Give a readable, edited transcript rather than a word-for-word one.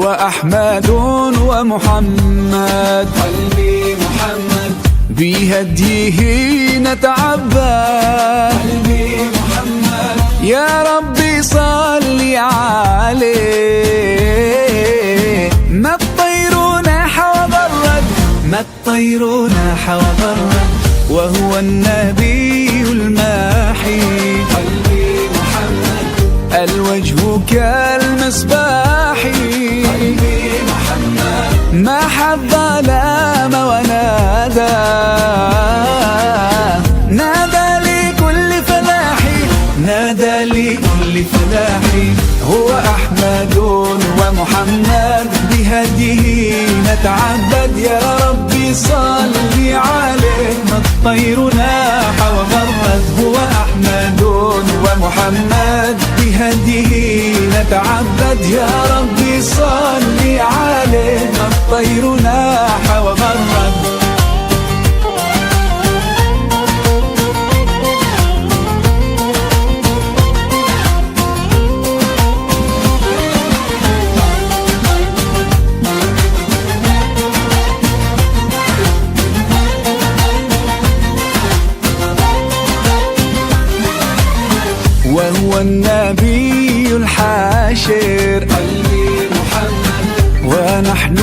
وأحمد ومحمد، قلبي محمد بهديه نتعبد. قلبي محمد يا ربي صل عليه، ما الطير ناح وبرد، ما الطير ناح وبرد، وهو النبي الماحي. قلبي محمد الوجه كالمصباح، قلبي محمد ما حظ لام ونادى، نادى لكل فلاح، نادى لكل فلاح. هو أحمد ومحمد، بهديه نتعبد. يا ربي صل عليه، ما الطير ناح وبرد. هو أحمد ومحمد، بهديه نتعبد. يا ربي صل عليه، ما الطير ناح وبرد. وهو النبي الحاشر، قلبي محمد ونحن